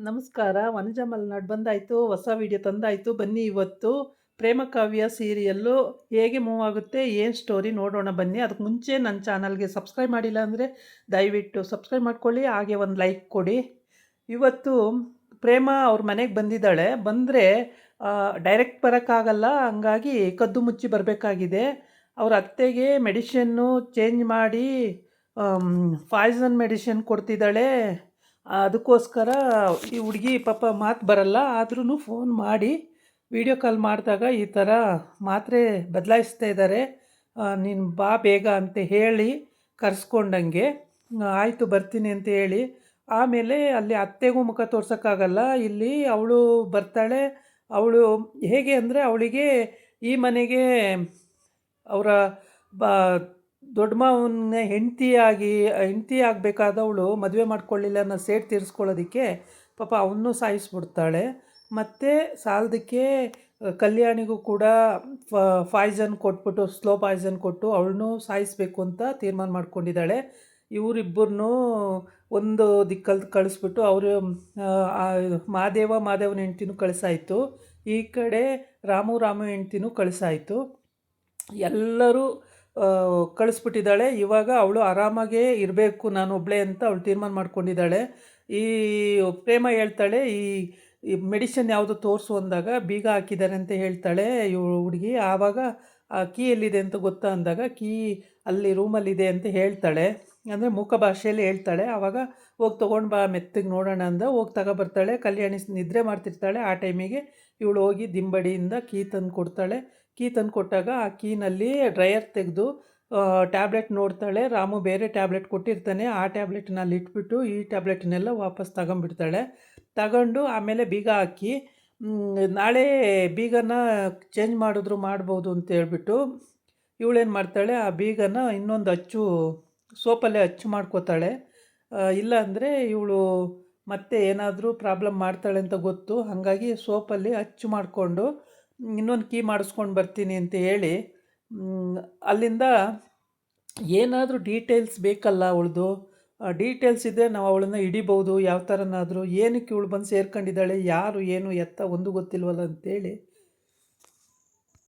ನಮಸ್ಕಾರ. ವನಜಾ ಮಲ್ನಾಡ್ ಬಂದಾಯ್ತು. ಹೊಸ ವಿಡಿಯೋ ತಂದಾಯ್ತು. ಬನ್ನಿ ಇವತ್ತು ಪ್ರೇಮ ಕಾವ್ಯ ಸೀರಿಯಲ್ಲು ಹೇಗೆ ಮೂವ್ ಆಗುತ್ತೆ, ಏನು ಸ್ಟೋರಿ ನೋಡೋಣ ಬನ್ನಿ. ಅದಕ್ಕೆ ಮುಂಚೆ ನನ್ನ ಚಾನಲ್ಗೆ ಸಬ್ಸ್ಕ್ರೈಬ್ ಮಾಡಿಲ್ಲ ಅಂದರೆ ದಯವಿಟ್ಟು ಸಬ್ಸ್ಕ್ರೈಬ್ ಮಾಡ್ಕೊಳ್ಳಿ. ಹಾಗೆ ಒಂದು ಲೈಕ್ ಕೊಡಿ. ಇವತ್ತು ಪ್ರೇಮ ಅವ್ರ ಮನೆಗೆ ಬಂದಿದ್ದಾಳೆ. ಬಂದರೆ ಡೈರೆಕ್ಟ್ ಬರೋಕ್ಕಾಗಲ್ಲ. ಹಂಗಾಗಿ ಕದ್ದು ಮುಚ್ಚಿ ಬರಬೇಕಾಗಿದೆ. ಅವ್ರ ಅತ್ತೆಗೆ ಮೆಡಿಷನ್ನು ಚೇಂಜ್ ಮಾಡಿ ಪಾಯ್ಸನ್ ಮೆಡಿಷನ್ ಕೊಡ್ತಿದ್ದಾಳೆ. ಅದಕ್ಕೋಸ್ಕರ ಈ ಹುಡುಗಿ ಪಾಪ ಮಾತು ಬರಲ್ಲ. ಆದ್ರೂ ಫೋನ್ ಮಾಡಿ ವಿಡಿಯೋ ಕಾಲ್ ಮಾಡಿದಾಗ ಈ ಥರ ಮಾತ್ರೆ ಬದಲಾಯಿಸ್ತಾ ಇದ್ದಾರೆ, ನೀನು ಬಾ ಬೇಗ ಅಂತ ಹೇಳಿ ಕರೆಸ್ಕೊಂಡಂಗೆ. ಆಯಿತು ಬರ್ತೀನಿ ಅಂತ ಹೇಳಿ ಆಮೇಲೆ ಅಲ್ಲಿ ಅತ್ತೆಗೂ ಮುಖ ತೋರ್ಸೋಕ್ಕಾಗಲ್ಲ. ಇಲ್ಲಿ ಅವಳು ಬರ್ತಾಳೆ. ಅವಳು ಹೇಗೆ ಅಂದರೆ ಅವಳಿಗೆ ಈ ಮನೆಗೆ ಅವರ ಬಾ ದೊಡ್ಡ ಮಾವನ ಹೆಂಡತಿ ಆಗಬೇಕಾದವಳು ಮದುವೆ ಮಾಡ್ಕೊಳ್ಳಿಲ್ಲ ಅನ್ನೋ ಸೇಡು ತೀರಿಸ್ಕೊಳ್ಳೋದಕ್ಕೆ ಪಾಪ ಅವನ್ನೂ ಸಾಯಿಸ್ಬಿಡ್ತಾಳೆ. ಮತ್ತು ಸಾಲದಕ್ಕೆ ಕಲ್ಯಾಣಿಗೂ ಕೂಡ ಪಾಯ್ಸನ್ ಕೊಟ್ಬಿಟ್ಟು ಸ್ಲೋ ಪಾಯ್ಸನ್ ಕೊಟ್ಟು ಅವಳನ್ನೂ ಸಾಯಿಸಬೇಕು ಅಂತ ತೀರ್ಮಾನ ಮಾಡ್ಕೊಂಡಿದ್ದಾಳೆ. ಇವರಿಬ್ಬರನ್ನೂ ಒಂದು ದಿಕ್ಕಲ್ಲಿ ಕಳಿಸ್ಬಿಟ್ಟು ಅವರು ಮಾದೇವನ ಹೆಂಡ್ತಿನೂ ಕಳಿಸಾಯಿತು. ಈ ಕಡೆ ರಾಮು ಹೆಂಡ್ತಿನೂ ಕಳಿಸಾಯಿತು. ಎಲ್ಲರೂ ಕಳಿಸ್ಬಿಟ್ಟಿದ್ದಾಳೆ. ಇವಾಗ ಅವಳು ಆರಾಮಾಗೇ ಇರಬೇಕು ನಾನು ಒಬ್ಬಳೇ ಅಂತ ಅವಳು ತೀರ್ಮಾನ ಮಾಡ್ಕೊಂಡಿದ್ದಾಳೆ. ಈ ಪ್ರೇಮ ಹೇಳ್ತಾಳೆ, ಈ ಮೆಡಿಷನ್ ಯಾವುದು ತೋರಿಸು ಅಂದಾಗ ಬೀಗ ಹಾಕಿದ್ದಾರೆ ಅಂತ ಹೇಳ್ತಾಳೆ ಇವಳು ಹುಡುಗಿ. ಆವಾಗ ಆ ಕೀ ಎಲ್ಲಿದೆ ಅಂತ ಗೊತ್ತಾ ಅಂದಾಗ ಕೀ ಅಲ್ಲಿ ರೂಮಲ್ಲಿದೆ ಅಂತ ಹೇಳ್ತಾಳೆ, ಅಂದರೆ ಮೂಕ ಭಾಷೆಯಲ್ಲಿ ಹೇಳ್ತಾಳೆ. ಆವಾಗ ಹೋಗಿ ತೊಗೊಂಡು ಬಾ ಮೆತ್ತಗೆ ನೋಡೋಣ ಅಂದ ಹೋಗಿ ತಗೊಬರ್ತಾಳೆ. ಕಲ್ಯಾಣಿ ನಿದ್ರೆ ಮಾಡ್ತಿರ್ತಾಳೆ. ಆ ಟೈಮಿಗೆ ಇವಳು ಹೋಗಿ ದಿಂಬಡಿಯಿಂದ ಕೀ ತಂದು ಕೊಡ್ತಾಳೆ. ಕೀ ತಂದು ಕೊಟ್ಟಾಗ ಆ ಕೀನಲ್ಲಿ ಡ್ರಯರ್ ತೆಗೆದು ಟ್ಯಾಬ್ಲೆಟ್ ನೋಡ್ತಾಳೆ. ರಾಮು ಬೇರೆ ಟ್ಯಾಬ್ಲೆಟ್ ಕೊಟ್ಟಿರ್ತಾನೆ. ಆ ಟ್ಯಾಬ್ಲೆಟನ್ನ ಅಲ್ಲಿ ಇಟ್ಬಿಟ್ಟು ಈ ಟ್ಯಾಬ್ಲೆಟನ್ನೆಲ್ಲ ವಾಪಸ್ ತಗೊಂಬಿಡ್ತಾಳೆ. ತಗೊಂಡು ಆಮೇಲೆ ಬೀಗ ಹಾಕಿ ನಾಳೆ ಬೀಗನ ಚೇಂಜ್ ಮಾಡಿದ್ರು ಮಾಡ್ಬೋದು ಅಂತ ಹೇಳ್ಬಿಟ್ಟು ಇವಳೇನು ಮಾಡ್ತಾಳೆ, ಆ ಬೀಗನ ಇನ್ನೊಂದು ಅಚ್ಚು ಸೋಪಲ್ಲೇ ಅಚ್ಚು ಮಾಡ್ಕೋತಾಳೆ. ಇಲ್ಲ ಅಂದರೆ ಇವಳು ಮತ್ತೆ ಏನಾದರೂ ಪ್ರಾಬ್ಲಮ್ ಮಾಡ್ತಾಳೆ ಅಂತ ಗೊತ್ತು. ಹಾಗಾಗಿ ಸೋಪಲ್ಲಿ ಅಚ್ಚು ಮಾಡಿಕೊಂಡು ಇನ್ನೊಂದು ಕೀ ಮಾಡಿಸ್ಕೊಂಡು ಬರ್ತೀನಿ ಅಂತ ಹೇಳಿ ಅಲ್ಲಿಂದ ಏನಾದರೂ ಡೀಟೇಲ್ಸ್ ಬೇಕಲ್ಲ ಅವಳದು. ಡೀಟೇಲ್ಸ್ ಇದ್ದರೆ ನಾವು ಅವಳನ್ನು ಹಿಡಿಬೋದು ಯಾವ ಥರನಾದರೂ. ಏನಕ್ಕೆ ಇವಳು ಬಂದು ಸೇರ್ಕೊಂಡಿದ್ದಾಳೆ, ಯಾರು ಏನು ಎತ್ತ ಒಂದು ಗೊತ್ತಿಲ್ವಲ್ಲ ಅಂತೇಳಿ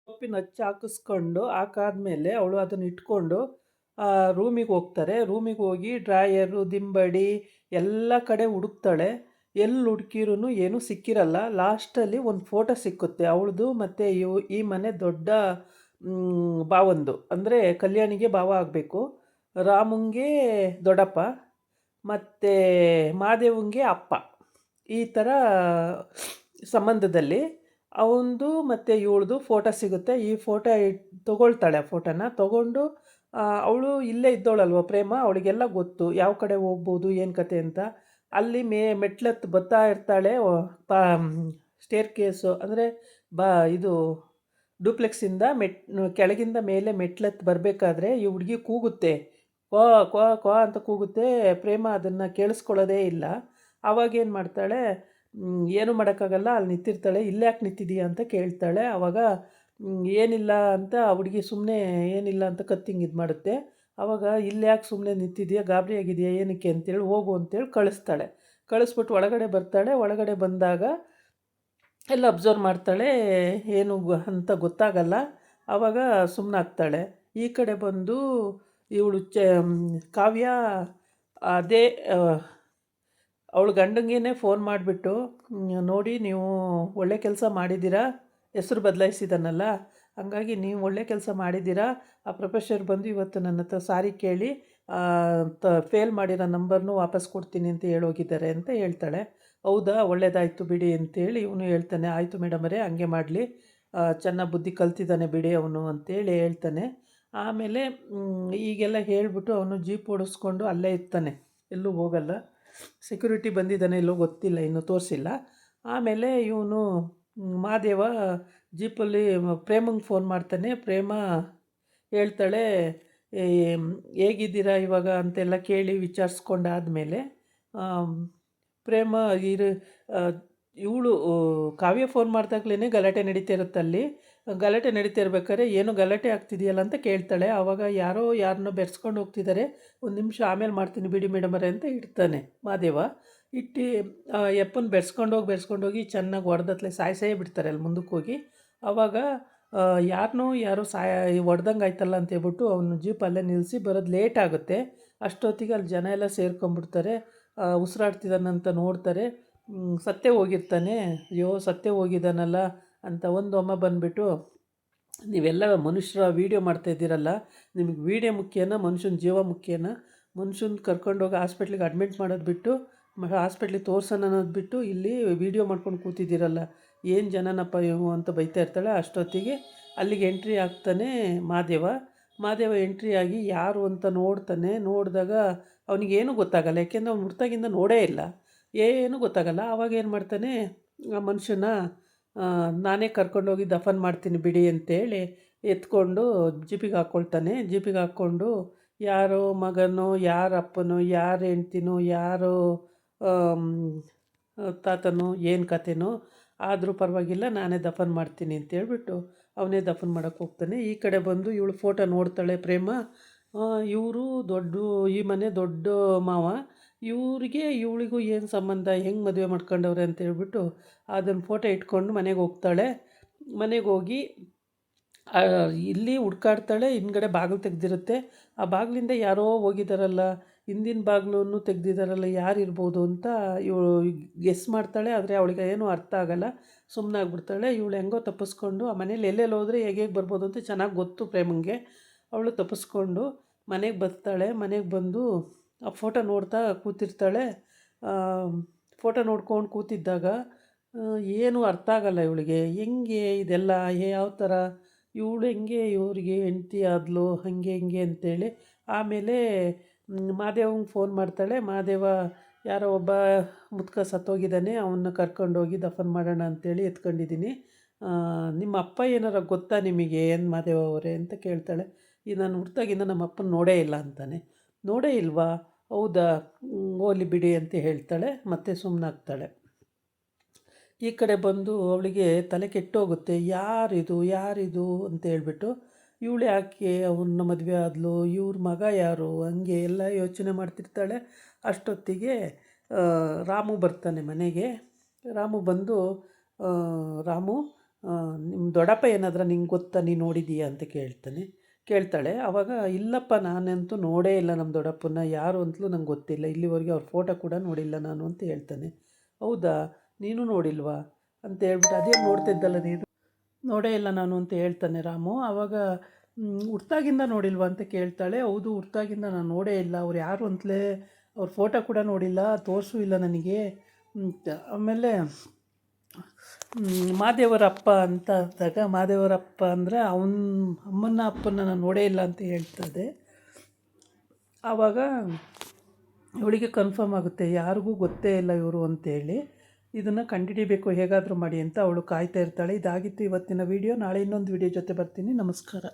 ಸೊಪ್ಪಿನ ಅಚ್ಚು ಹಾಕಾದ್ಮೇಲೆ ಅವಳು ಅದನ್ನು ಇಟ್ಕೊಂಡು ರೂಮಿಗೆ ಹೋಗ್ತಾರೆ. ರೂಮಿಗೆ ಹೋಗಿ ಡ್ರಾಯರು ದಿಂಬಡಿ ಎಲ್ಲ ಕಡೆ ಹುಡುಕ್ತಾಳೆ. ಎಲ್ಲಿ ಹುಡುಕಿರೂ ಏನೂ ಸಿಕ್ಕಿರಲ್ಲ. ಲಾಸ್ಟಲ್ಲಿ ಒಂದು ಫೋಟೋ ಸಿಕ್ಕುತ್ತೆ ಅವಳದು ಮತ್ತು ಈ ಮನೆ ದೊಡ್ಡ ಭಾವಂದು, ಅಂದರೆ ಕಲ್ಯಾಣಿಗೆ ಭಾವ ಆಗಬೇಕು, ರಾಮುಂಗೆ ದೊಡ್ಡಪ್ಪ ಮತ್ತು ಮಾದೇವಂಗೆ ಅಪ್ಪ, ಈ ಥರ ಸಂಬಂಧದಲ್ಲಿ ಅವಂದು ಮತ್ತು ಇವಳದು ಫೋಟೋ ಸಿಗುತ್ತೆ. ಈ ಫೋಟೋ ತೊಗೊಳ್ತಾಳೆ. ಆ ಫೋಟೋನ ತೊಗೊಂಡು ಅವಳು ಇಲ್ಲೇ ಇದ್ದವಳಲ್ವ ಪ್ರೇಮ, ಅವಳಿಗೆಲ್ಲ ಗೊತ್ತು ಯಾವ ಕಡೆ ಹೋಗ್ಬೋದು ಏನು ಕತೆ ಅಂತ. ಅಲ್ಲಿ ಮೆಟ್ಲತ್ತು ಬರ್ತಾ ಇರ್ತಾಳೆ. ಸ್ಟೇರ್ ಕೇಸು ಅಂದರೆ ಇದು ಡೂಪ್ಲೆಕ್ಸಿಂದ ಕೆಳಗಿಂದ ಮೇಲೆ ಮೆಟ್ಲತ್ತು ಬರಬೇಕಾದ್ರೆ ಈ ಹುಡುಗಿ ಕೂಗುತ್ತೆ, ಕ್ವಾ ಕ್ವಾ ಕ್ವಾ ಅಂತ ಕೂಗುತ್ತೆ. ಪ್ರೇಮ ಅದನ್ನು ಕೇಳಿಸ್ಕೊಳ್ಳೋದೇ ಇಲ್ಲ. ಆವಾಗೇನು ಮಾಡ್ತಾಳೆ, ಏನು ಮಾಡೋಕ್ಕಾಗಲ್ಲ, ಅಲ್ಲಿ ನಿಂತಿರ್ತಾಳೆ. ಇಲ್ಲೇ ಯಾಕೆ ನಿಂತಿದೀಯ ಅಂತ ಕೇಳ್ತಾಳೆ. ಆವಾಗ ಏನಿಲ್ಲ ಅಂತ ಹುಡುಗಿ ಸುಮ್ಮನೆ ಏನಿಲ್ಲ ಅಂತ ಕತ್ತಿಂಗ್ ಇದು ಮಾಡುತ್ತೆ. ಆವಾಗ ಇಲ್ಲಿ ಯಾಕೆ ಸುಮ್ಮನೆ ನಿಂತಿದೆಯಾ, ಗಾಬರಿ ಆಗಿದೆಯಾ ಏನಕ್ಕೆ ಅಂತೇಳಿ ಹೋಗು ಅಂತೇಳಿ ಕಳಿಸ್ತಾಳೆ. ಕಳಿಸ್ಬಿಟ್ಟು ಒಳಗಡೆ ಬರ್ತಾಳೆ. ಒಳಗಡೆ ಬಂದಾಗ ಎಲ್ಲ ಅಬ್ಸರ್ವ್ ಮಾಡ್ತಾಳೆ, ಏನು ಅಂತ ಗೊತ್ತಾಗಲ್ಲ. ಆವಾಗ ಸುಮ್ಮನಾಗ್ತಾಳೆ. ಈ ಕಡೆ ಬಂದು ಇವಳು ಕಾವ್ಯ ಅದೇ ಅವಳು ಗಂಡಂಗೇ ಫೋನ್ ಮಾಡಿಬಿಟ್ಟು, ನೋಡಿ ನೀವು ಒಳ್ಳೆ ಕೆಲಸ ಮಾಡಿದ್ದೀರಾ, ಹೆಸರು ಬದಲಾಯಿಸಿದಾನಲ್ಲ, ಹಂಗಾಗಿ ನೀವು ಒಳ್ಳೆ ಕೆಲಸ ಮಾಡಿದ್ದೀರಾ. ಆ ಪ್ರೊಫೆಸರ್ ಬಂದು ಇವತ್ತು ನನ್ನ ಹತ್ರ ಸಾರಿ ಕೇಳಿ ಫೇಲ್ ಮಾಡಿರೋ ನಂಬರ್ನು ವಾಪಸ್ ಕೊಡ್ತೀನಿ ಅಂತ ಹೇಳೋಗಿದ್ದಾರೆ ಅಂತ ಹೇಳ್ತಾಳೆ. ಹೌದಾ, ಒಳ್ಳೇದಾಯಿತು ಬಿಡಿ ಅಂತೇಳಿ ಇವನು ಹೇಳ್ತಾನೆ. ಆಯಿತು ಮೇಡಮರೇ, ಹಂಗೆ ಮಾಡಲಿ, ಚೆನ್ನಾಗಿ ಬುದ್ಧಿ ಕಲ್ತಿದ್ದಾನೆ ಬಿಡಿ ಅವನು ಅಂತೇಳಿ ಹೇಳ್ತಾನೆ. ಆಮೇಲೆ ಈಗೆಲ್ಲ ಹೇಳಿಬಿಟ್ಟು ಅವನು ಜೀಪ್ ಓಡಿಸ್ಕೊಂಡು ಅಲ್ಲೇ ಇರ್ತಾನೆ, ಎಲ್ಲೂ ಹೋಗಲ್ಲ. ಸೆಕ್ಯೂರಿಟಿ ಬಂದಿದ್ದಾನೆ ಎಲ್ಲೋ ಗೊತ್ತಿಲ್ಲ, ಇನ್ನೂ ತೋರಿಸಿಲ್ಲ. ಆಮೇಲೆ ಇವನು ಮಾದೇವ ಜೀಪಲ್ಲಿ ಪ್ರೇಮಂಗೆ ಫೋನ್ ಮಾಡ್ತಾನೆ. ಪ್ರೇಮ ಹೇಳ್ತಾಳೆ, ಹೇಗಿದ್ದೀರಾ ಇವಾಗ ಅಂತೆಲ್ಲ ಕೇಳಿ ವಿಚಾರಿಸ್ಕೊಂಡಾದಮೇಲೆ ಪ್ರೇಮ ಇವಳು ಕಾವ್ಯ ಫೋನ್ ಮಾಡ್ದಾಗ್ಲೇ ಗಲಾಟೆ ನಡೀತಾ ಇರುತ್ತಲ್ಲಿ. ಗಲಾಟೆ ನಡೀತಾ ಇರ್ಬೇಕಾದ್ರೆ ಏನು ಗಲಾಟೆ ಆಗ್ತಿದೆಯಲ್ಲ ಅಂತ ಕೇಳ್ತಾಳೆ. ಆವಾಗ ಯಾರನ್ನೋ ಬೆರೆಸ್ಕೊಂಡು ಹೋಗ್ತಿದ್ದಾರೆ, ಒಂದು ನಿಮಿಷ ಆಮೇಲೆ ಮಾಡ್ತೀನಿ ಬಿಡಿ ಮೇಡಮರೇ ಅಂತ ಇಡ್ತಾನೆ ಮಾದೇವ. ಇಟ್ಟು ಯಪ್ಪನ ಬೆರೆಸ್ಕೊಂಡೋಗಿ ಚೆನ್ನಾಗಿ ಹೊಡೆದತ್ಲೆ ಸಾಯಿಸೇ ಬಿಡ್ತಾರೆ ಅಲ್ಲಿ ಮುಂದಕ್ಕೆ ಹೋಗಿ. ಆವಾಗ ಯಾರೋ ಹೊಡ್ದಂಗೆ ಆಯ್ತಲ್ಲ ಅಂತ ಹೇಳ್ಬಿಟ್ಟು ಅವನು ಜೀಪ್ ಅಲ್ಲೇ ನಿಲ್ಲಿಸಿ ಬರೋದು ಲೇಟ್ ಆಗುತ್ತೆ. ಅಷ್ಟೊತ್ತಿಗೆ ಅಲ್ಲಿ ಜನ ಎಲ್ಲ ಸೇರ್ಕೊಂಡ್ಬಿಡ್ತಾರೆ. ಉಸಿರಾಡ್ತಿದ್ದಾನಂತ ನೋಡ್ತಾರೆ. ಸತ್ತೇ ಹೋಗಿರ್ತಾನೆ. ಅಯ್ಯೋ ಸತ್ತೇ ಹೋಗಿದ್ದಾನಲ್ಲ ಅಂತ ಒಂದು ಅಮ್ಮ ಬಂದುಬಿಟ್ಟು, ನೀವೆಲ್ಲ ಮನುಷ್ಯರ ವೀಡಿಯೋ ಮಾಡ್ತಾಯಿದ್ದೀರಲ್ಲ, ನಿಮಗೆ ವೀಡಿಯೋ ಮುಖ್ಯನಾ ಮನುಷ್ಯನ ಜೀವ ಮುಖ್ಯನಾ? ಮನುಷ್ಯನ ಕರ್ಕೊಂಡೋಗಿ ಹಾಸ್ಪಿಟ್ಲಿಗೆ ಅಡ್ಮಿಟ್ ಮಾಡೋದು ಬಿಟ್ಟು ಹಾಸ್ಪಿಟ್ಲಿಗೆ ತೋರ್ಸೋಣ ಅನ್ನೋದು ಬಿಟ್ಟು ಇಲ್ಲಿ ವೀಡಿಯೋ ಮಾಡ್ಕೊಂಡು ಕೂತಿದ್ದೀರಲ್ಲ, ಏನು ಜನನಪ್ಪ ಇವು ಅಂತ ಬೈತಾ ಇರ್ತಾಳೆ. ಅಷ್ಟೊತ್ತಿಗೆ ಅಲ್ಲಿಗೆ ಎಂಟ್ರಿ ಆಗ್ತಾನೆ ಮಹಾದೇವ ಎಂಟ್ರಿ ಆಗಿ ಯಾರು ಅಂತ ನೋಡ್ತಾನೆ. ನೋಡಿದಾಗ ಅವನಿಗೇನು ಗೊತ್ತಾಗಲ್ಲ, ಯಾಕೆಂದರೆ ಅವ್ನು ಹುಟ್ಟಾಗಿಂದ ನೋಡೇ ಇಲ್ಲ, ಏನೂ ಗೊತ್ತಾಗಲ್ಲ. ಆವಾಗ ಏನು ಮಾಡ್ತಾನೆ, ಆ ಮನುಷ್ಯನ ನಾನೇ ಕರ್ಕೊಂಡೋಗಿ ದಫನ್ ಮಾಡ್ತೀನಿ ಬಿಡಿ ಅಂತೇಳಿ ಎತ್ಕೊಂಡು ಜೀಪಿಗೆ ಹಾಕ್ಕೊಳ್ತಾನೆ. ಜೀಪಿಗೆ ಹಾಕ್ಕೊಂಡು ಯಾರೋ ಮಗನೋ, ಯಾರ ಅಪ್ಪನೋ, ಯಾರ ಹೆಂಡ್ತಿನೋ, ಯಾರೋ ತಾತನೋ, ಏನು ಕತೆನೋ ಆದರೂ ಪರವಾಗಿಲ್ಲ ನಾನೇ ದಫನ್ ಮಾಡ್ತೀನಿ ಅಂತೇಳ್ಬಿಟ್ಟು ಅವನೇ ದಫನ್ ಮಾಡೋಕ್ಕೆ ಹೋಗ್ತಾನೆ. ಈ ಕಡೆ ಬಂದು ಇವಳು ಫೋಟೋ ನೋಡ್ತಾಳೆ ಪ್ರೇಮ. ಇವರು ಈ ಮನೆ ದೊಡ್ಡ ಮಾವ, ಇವಳಿಗೂ ಏನು ಸಂಬಂಧ, ಹೆಂಗೆ ಮದುವೆ ಮಾಡ್ಕೊಂಡವ್ರೆ ಅಂತೇಳ್ಬಿಟ್ಟು ಅದನ್ನು ಫೋಟೋ ಇಟ್ಕೊಂಡು ಮನೆಗೆ ಹೋಗ್ತಾಳೆ. ಮನೆಗೆ ಹೋಗಿ ಇಲ್ಲಿ ಹುಡ್ಕಾಡ್ತಾಳೆ. ಹಿಂದ್ಗಡೆ ಬಾಗಿಲು ತೆಗೆದಿರುತ್ತೆ. ಆ ಬಾಗಿಲಿಂದ ಯಾರೋ ಹೋಗಿದ್ದಾರಲ್ಲ, ಹಿಂದಿನ ಬಾಗಿಲನ್ನು ತೆಗ್ದಿದ್ದಾರಲ್ಲ, ಯಾರಿರ್ಬೋದು ಅಂತ ಇವಳು ಗೆಸ್ ಮಾಡ್ತಾಳೆ. ಆದರೆ ಅವಳಿಗೆ ಏನೂ ಅರ್ಥ ಆಗಲ್ಲ, ಸುಮ್ಮನಾಗ್ಬಿಡ್ತಾಳೆ. ಇವಳು ಹೆಂಗೋ ತಪ್ಪಿಸ್ಕೊಂಡು ಆ ಮನೇಲಿ ಎಲ್ಲೆಲ್ಲಿ ಹೋದರೆ ಹೇಗೆ ಬರ್ಬೋದು ಅಂತ ಚೆನ್ನಾಗಿ ಗೊತ್ತು ಪ್ರೇಮಂಗೆ. ಅವಳು ತಪ್ಪಿಸ್ಕೊಂಡು ಮನೆಗೆ ಬರ್ತಾಳೆ. ಮನೆಗೆ ಬಂದು ಆ ಫೋಟೋ ನೋಡ್ತಾ ಕೂತಿರ್ತಾಳೆ. ಫೋಟೋ ನೋಡ್ಕೊಂಡು ಕೂತಿದ್ದಾಗ ಏನೂ ಅರ್ಥ ಆಗಲ್ಲ ಇವಳಿಗೆ. ಹೆಂಗೆ ಇದೆಲ್ಲ, ಯಾವ ಥರ ಇವಳು ಹೆಂಗೆ ಇವರಿಗೆ ಹೆಂಡ್ತಿ ಆದಳು, ಹಾಗೆ ಹಿಂಗೆ ಅಂತೇಳಿ. ಆಮೇಲೆ ಮಹಾದೇವಂಗೆ ಫೋನ್ ಮಾಡ್ತಾಳೆ. ಮಹಾದೇವ ಯಾರೋ ಒಬ್ಬ ಮುದುಕ ಸತ್ತೋಗಿದ್ದಾನೆ, ಅವನ್ನ ಕರ್ಕೊಂಡೋಗಿ ದಫನ್ ಮಾಡೋಣ ಅಂತೇಳಿ ಎತ್ಕೊಂಡಿದ್ದೀನಿ. ನಿಮ್ಮ ಅಪ್ಪ ಏನಾರ ಗೊತ್ತಾ ನಿಮಗೆ ಏನು ಮಹಾದೇವ ಅವರೇ ಅಂತ ಕೇಳ್ತಾಳೆ. ನಾನು ಹುಟ್ಟಾಗಿಂದ ನಮ್ಮ ಅಪ್ಪನ ನೋಡೇ ಇಲ್ಲ ಅಂತಾನೆ. ನೋಡೇ ಇಲ್ವಾ? ಹೌದಾ, ಹೋಗಲಿ ಬಿಡಿ ಅಂತ ಹೇಳ್ತಾಳೆ. ಮತ್ತೆ ಸುಮ್ಮನಾಗ್ತಾಳೆ. ಈ ಕಡೆ ಬಂದು ಅವಳಿಗೆ ತಲೆ ಕೆಟ್ಟೋಗುತ್ತೆ. ಯಾರಿದು ಅಂತ ಹೇಳ್ಬಿಟ್ಟು ಇವಳು ಯಾಕೆ ಅವನ್ನ ಮದುವೆ ಆದಳು, ಇವ್ರ ಮಗ ಯಾರು, ಹಂಗೆ ಎಲ್ಲ ಯೋಚನೆ ಮಾಡ್ತಿರ್ತಾಳೆ. ಅಷ್ಟೊತ್ತಿಗೆ ರಾಮು ಬರ್ತಾನೆ ಮನೆಗೆ. ರಾಮು ಬಂದು, ರಾಮು ನಿಮ್ಮ ದೊಡ್ಡಪ್ಪ ಏನಾದರೂ ನಿಂಗೆ ಗೊತ್ತಾ, ನೀನು ನೋಡಿದೀಯಾ ಅಂತ ಕೇಳ್ತಾಳೆ. ಆವಾಗ ಇಲ್ಲಪ್ಪ, ನಾನಂತೂ ನೋಡೇ ಇಲ್ಲ ನಮ್ಮ ದೊಡ್ಡಪ್ಪನ, ಯಾರು ಅಂತಲೂ ನಂಗೆ ಗೊತ್ತಿಲ್ಲ, ಇಲ್ಲಿವರೆಗೆ ಅವ್ರ ಫೋಟೋ ಕೂಡ ನೋಡಿಲ್ಲ ನಾನು ಅಂತ ಹೇಳ್ತಾನೆ. ಹೌದಾ, ನೀನು ನೋಡಿಲ್ವಾ ಅಂತ ಹೇಳ್ಬಿಟ್ಟು, ಅದೇನು ನೋಡ್ತಿದ್ದಲ್ಲ ನೀನು, ನೋಡೇ ಇಲ್ಲ ನಾನು ಅಂತ ಹೇಳ್ತಾನೆ ರಾಮು. ಆವಾಗ ಹುಟ್ಟಾಗಿಂದ ನೋಡಿಲ್ವಾ ಅಂತ ಕೇಳ್ತಾಳೆ. ಹೌದು, ಹುಟ್ಟಾಗಿಂದ ನಾನು ನೋಡೇ ಇಲ್ಲ, ಅವ್ರು ಯಾರು ಅಂತಲೇ ಅವ್ರ ಫೋಟೋ ಕೂಡ ನೋಡಿಲ್ಲ, ತೋರಿಸೂ ಇಲ್ಲ ನನಗೆ ಅಂತ. ಆಮೇಲೆ ಮಹಾದೇವರಪ್ಪ ಅಂತ ಅಂದಾಗ, ಮಹಾದೇವರಪ್ಪ ಅಂದರೆ ಅಮ್ಮನ ಅಪ್ಪನ ನಾನು ನೋಡೇ ಇಲ್ಲ ಅಂತ ಹೇಳ್ತದೆ. ಆವಾಗ ಇವಳಿಗೆ ಕನ್ಫರ್ಮ್ ಆಗುತ್ತೆ, ಯಾರಿಗೂ ಗೊತ್ತೇ ಇಲ್ಲ ಇವರು ಅಂತೇಳಿ. ಇದನ್ನು ಕಂಡುಹಿಡಿಬೇಕು ಹೇಗಾದರೂ ಮಾಡಿ ಅಂತ ಅವಳು ಕಾಯ್ತಾ ಇರ್ತಾಳೆ. ಇದಾಗಿತ್ತು ಇವತ್ತಿನ ವಿಡಿಯೋ. ನಾಳೆ ಇನ್ನೊಂದು ವಿಡಿಯೋ ಜೊತೆ ಬರ್ತೀನಿ. ನಮಸ್ಕಾರ.